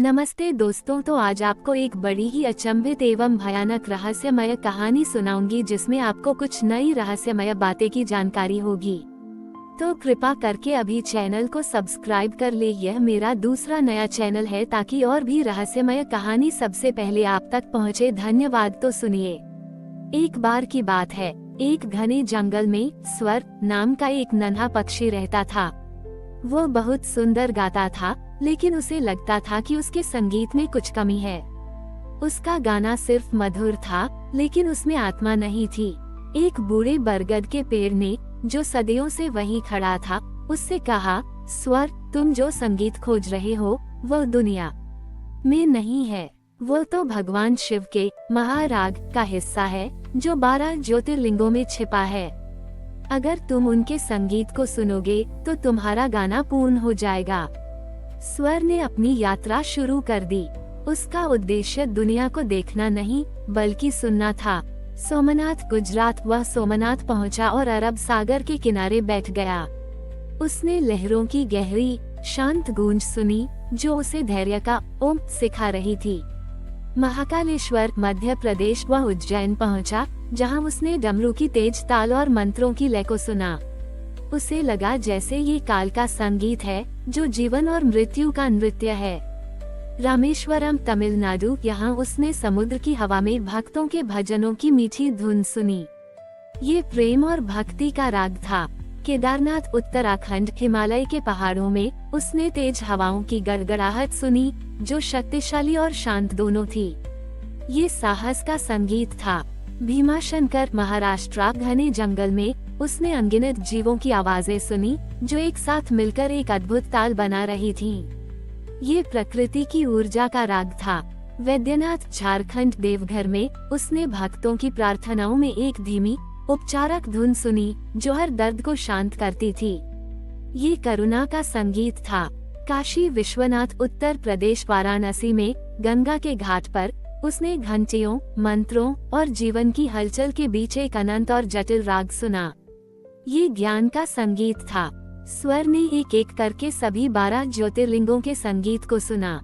नमस्ते दोस्तों, तो आज आपको एक बड़ी ही अचंभित एवं भयानक रहस्यमय कहानी सुनाऊंगी जिसमें आपको कुछ नई रहस्यमय बातें की जानकारी होगी। तो कृपा करके अभी चैनल को सब्सक्राइब कर ले। यह मेरा दूसरा नया चैनल है ताकि और भी रहस्यमय कहानी सबसे पहले आप तक पहुंचे। धन्यवाद। तो सुनिए। एक बार की बात है, एक घने जंगल में स्वर नाम का एक नन्हा पक्षी रहता था। वो बहुत सुंदर गाता था, लेकिन उसे लगता था कि उसके संगीत में कुछ कमी है। उसका गाना सिर्फ मधुर था, लेकिन उसमें आत्मा नहीं थी। एक बूढ़े बरगद के पेड़ ने, जो सदियों से वहीं खड़ा था, उससे कहा, स्वर, तुम जो संगीत खोज रहे हो वो दुनिया में नहीं है। वो तो भगवान शिव के महाराग का हिस्सा है, जो 12 ज्योतिर्लिंगों में छिपा है। अगर तुम उनके संगीत को सुनोगे तो तुम्हारा गाना पूर्ण हो जाएगा। स्वर ने अपनी यात्रा शुरू कर दी। उसका उद्देश्य दुनिया को देखना नहीं, बल्कि सुनना था। सोमनाथ, गुजरात। वह सोमनाथ पहुंचा और अरब सागर के किनारे बैठ गया। उसने लहरों की गहरी शांत गूंज सुनी, जो उसे धैर्य का ओम सिखा रही थी। महाकालेश्वर, मध्य प्रदेश। वह उज्जैन पहुंचा, जहां उसने डमरू की तेज ताल और मंत्रों की लय को सुना। उसे लगा जैसे ये काल का संगीत है, जो जीवन और मृत्यु का नृत्य है। रामेश्वरम, तमिलनाडु। यहाँ उसने समुद्र की हवा में भक्तों के भजनों की मीठी धुन सुनी। ये प्रेम और भक्ति का राग था। केदारनाथ, उत्तराखंड। हिमालय के पहाड़ों में उसने तेज हवाओं की गड़गड़ाहट सुनी, जो शक्तिशाली और शांत दोनों थी। ये साहस का संगीत था। भीमाशंकर, महाराष्ट्र। घने जंगल में उसने अनगिनत जीवों की आवाजें सुनी, जो एक साथ मिलकर एक अद्भुत ताल बना रही थीं। ये प्रकृति की ऊर्जा का राग था। वैद्यनाथ, झारखंड। देवघर में उसने भक्तों की प्रार्थनाओं में एक धीमी उपचारक धुन सुनी, जो हर दर्द को शांत करती थी। ये करुणा का संगीत था। काशी विश्वनाथ, उत्तर प्रदेश। वाराणसी में गंगा के घाट पर उसने घंटियों, मंत्रों और जीवन की हलचल के बीच एक अनंत और जटिल राग सुना। ये ज्ञान का संगीत था। स्वर ने एक एक करके सभी 12 ज्योतिर्लिंगों के संगीत को सुना।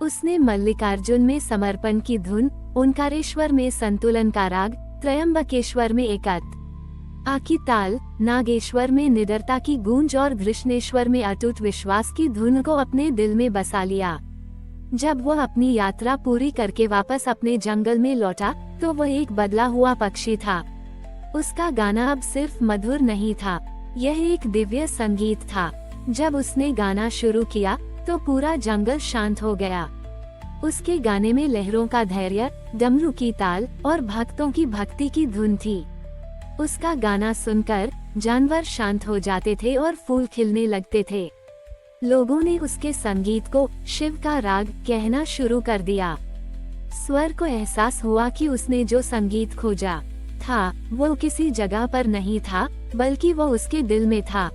उसने मल्लिकार्जुन में समर्पण की धुन, ओंकारेश्वर में संतुलन का राग, त्रयंबकेश्वर में एकत आकी ताल, नागेश्वर में निडरता की गूंज और घृष्णेश्वर में अटूट विश्वास की धुन को अपने दिल में बसा लिया। जब वह अपनी यात्रा पूरी करके वापस अपने जंगल में लौटा, तो वह एक बदला हुआ पक्षी था। उसका गाना अब सिर्फ मधुर नहीं था, यह एक दिव्य संगीत था। जब उसने गाना शुरू किया, तो पूरा जंगल शांत हो गया। उसके गाने में लहरों का धैर्य, डमरू की ताल और भक्तों की भक्ति की धुन थी। उसका गाना सुनकर जानवर शांत हो जाते थे और फूल खिलने लगते थे। लोगों ने उसके संगीत को शिव का राग कहना शुरू कर दिया। स्वर को एहसास हुआ कि उसने जो संगीत खोजा था, वो किसी जगह पर नहीं था, बल्कि वो उसके दिल में था।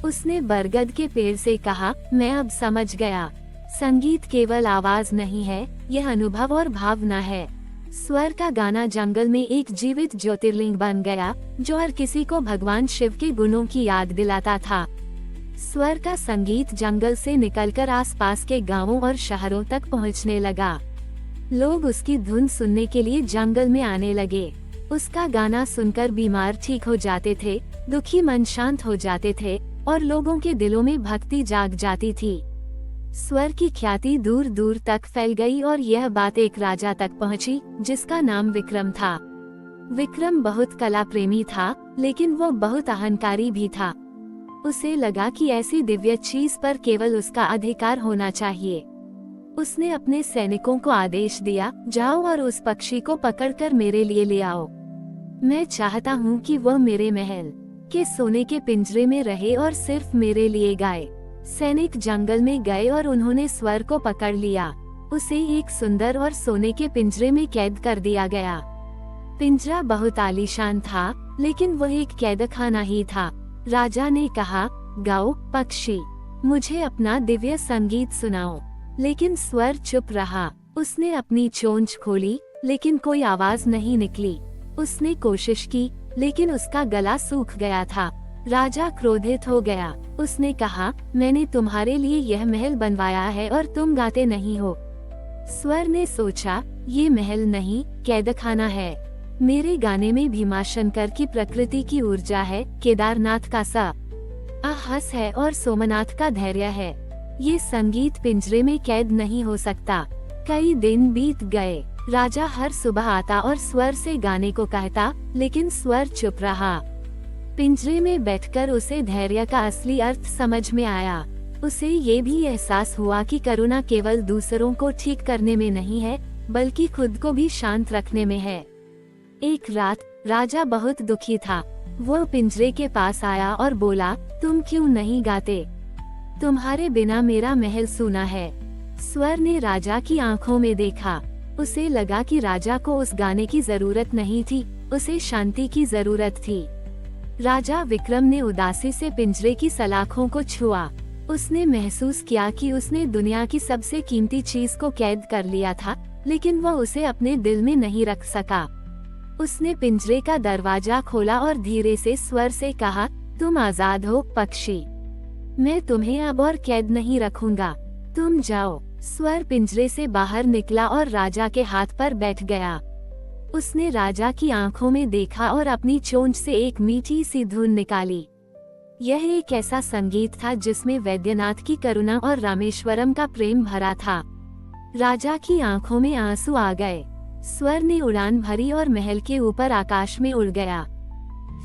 उसने बरगद के पेड़ से कहा, मैं अब समझ गया। संगीत केवल आवाज नहीं है, यह अनुभव और भावना है। स्वर का गाना जंगल में एक जीवित ज्योतिर्लिंग बन गया, जो हर किसी को भगवान शिव के गुणों की याद दिलाता था। स्वर का संगीत जंगल से निकलकर आसपास के गांवों और शहरों तक पहुंचने लगा। लोग उसकी धुन सुनने के लिए जंगल में आने लगे। उसका गाना सुनकर बीमार ठीक हो जाते थे, दुखी मन शांत हो जाते थे और लोगों के दिलों में भक्ति जाग जाती थी। स्वर की ख्याति दूर दूर तक फैल गई और यह बात एक राजा तक पहुंची, जिसका नाम विक्रम था। विक्रम बहुत कला प्रेमी था, लेकिन वो बहुत अहंकारी भी था। उसे लगा कि ऐसी दिव्य चीज पर केवल उसका अधिकार होना चाहिए। उसने अपने सैनिकों को आदेश दिया, जाओ और उस पक्षी को पकड़कर मेरे लिए ले आओ। मैं चाहता हूँ कि वह मेरे महल के सोने के पिंजरे में रहे और सिर्फ मेरे लिए गाए। सैनिक जंगल में गए और उन्होंने स्वर को पकड़ लिया। उसे एक सुंदर और सोने के पिंजरे में कैद कर दिया गया। पिंजरा बहुत आलीशान था, लेकिन वह एक कैदखाना ही था। राजा ने कहा, गाओ पक्षी, मुझे अपना दिव्य संगीत सुनाओ। लेकिन स्वर चुप रहा। उसने अपनी चोंच खोली, लेकिन कोई आवाज नहीं निकली। उसने कोशिश की, लेकिन उसका गला सूख गया था। राजा क्रोधित हो गया। उसने कहा, मैंने तुम्हारे लिए यह महल बनवाया है और तुम गाते नहीं हो। स्वर ने सोचा, ये महल नहीं, कैदखाना है। मेरे गाने में भीमाशंकर की प्रकृति की ऊर्जा है, केदारनाथ का साहस है और सोमनाथ का धैर्य है। ये संगीत पिंजरे में कैद नहीं हो सकता। कई दिन बीत गए। राजा हर सुबह आता और स्वर से गाने को कहता, लेकिन स्वर चुप रहा। पिंजरे में बैठकर उसे धैर्य का असली अर्थ समझ में आया। उसे ये भी एहसास हुआ कि करुणा केवल दूसरों को ठीक करने में नहीं है, बल्कि खुद को भी शांत रखने में है। एक रात राजा बहुत दुखी था। वो पिंजरे के पास आया और बोला, तुम क्यों नहीं गाते? तुम्हारे बिना मेरा महल सूना है। स्वर ने राजा की आंखों में देखा। उसे लगा कि राजा को उस गाने की जरूरत नहीं थी, उसे शांति की जरूरत थी। राजा विक्रम ने उदासी से पिंजरे की सलाखों को छुआ। उसने महसूस किया कि उसने दुनिया की सबसे कीमती चीज को कैद कर लिया था, लेकिन वह उसे अपने दिल में नहीं रख सका। उसने पिंजरे का दरवाजा खोला और धीरे से स्वर से कहा, तुम आजाद हो पक्षी। मैं तुम्हें अब और कैद नहीं रखूंगा, तुम जाओ। स्वर पिंजरे से बाहर निकला और राजा के हाथ पर बैठ गया। उसने राजा की आंखों में देखा और अपनी चोंच से एक मीठी सी धुन निकाली। यह एक ऐसा संगीत था जिसमें वैद्यनाथ की करुणा और रामेश्वरम का प्रेम भरा था। राजा की आंखों में आंसू आ गए। स्वर ने उड़ान भरी और महल के ऊपर आकाश में उड़ गया।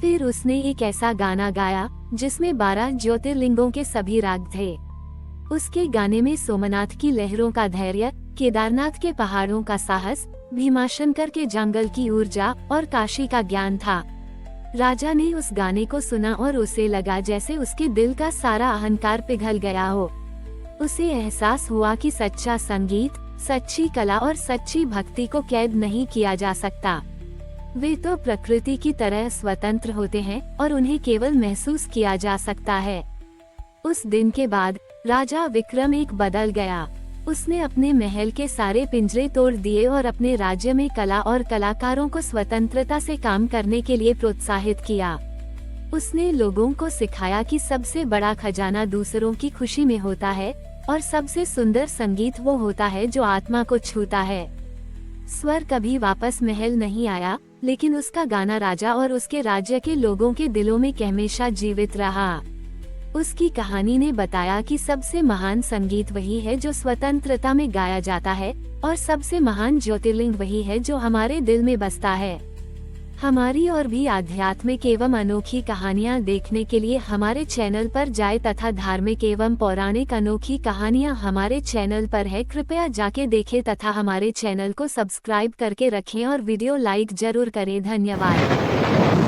फिर उसने एक ऐसा गाना गाया जिसमें 12 ज्योतिर्लिंगों के सभी राग थे। उसके गाने में सोमनाथ की लहरों का धैर्य, केदारनाथ के पहाड़ों का साहस, भीमाशंकर के जंगल की ऊर्जा और काशी का ज्ञान था। राजा ने उस गाने को सुना और उसे लगा जैसे उसके दिल का सारा अहंकार पिघल गया हो। उसे एहसास हुआ कि सच्चा संगीत, सच्ची कला और सच्ची भक्ति को कैद नहीं किया जा सकता। वे तो प्रकृति की तरह स्वतंत्र होते हैं और उन्हें केवल महसूस किया जा सकता है। उस दिन के बाद राजा विक्रम एक बदल गया। उसने अपने महल के सारे पिंजरे तोड़ दिए और अपने राज्य में कला और कलाकारों को स्वतंत्रता से काम करने के लिए प्रोत्साहित किया। उसने लोगों को सिखाया कि सबसे बड़ा खजाना दूसरों की खुशी में होता है और सबसे सुंदर संगीत वो होता है जो आत्मा को छूता है। स्वर कभी वापस महल नहीं आया, लेकिन उसका गाना राजा और उसके राज्य के लोगों के दिलों में हमेशा जीवित रहा। उसकी कहानी ने बताया कि सबसे महान संगीत वही है जो स्वतंत्रता में गाया जाता है और सबसे महान ज्योतिर्लिंग वही है जो हमारे दिल में बसता है। हमारी और भी आध्यात्मिक एवं अनोखी कहानियाँ देखने के लिए हमारे चैनल पर जाएं तथा धार्मिक एवं पौराणिक अनोखी कहानियाँ हमारे चैनल पर है। कृपया जाके देखें तथा हमारे चैनल को सब्सक्राइब करके रखें और वीडियो लाइक जरूर करें। धन्यवाद।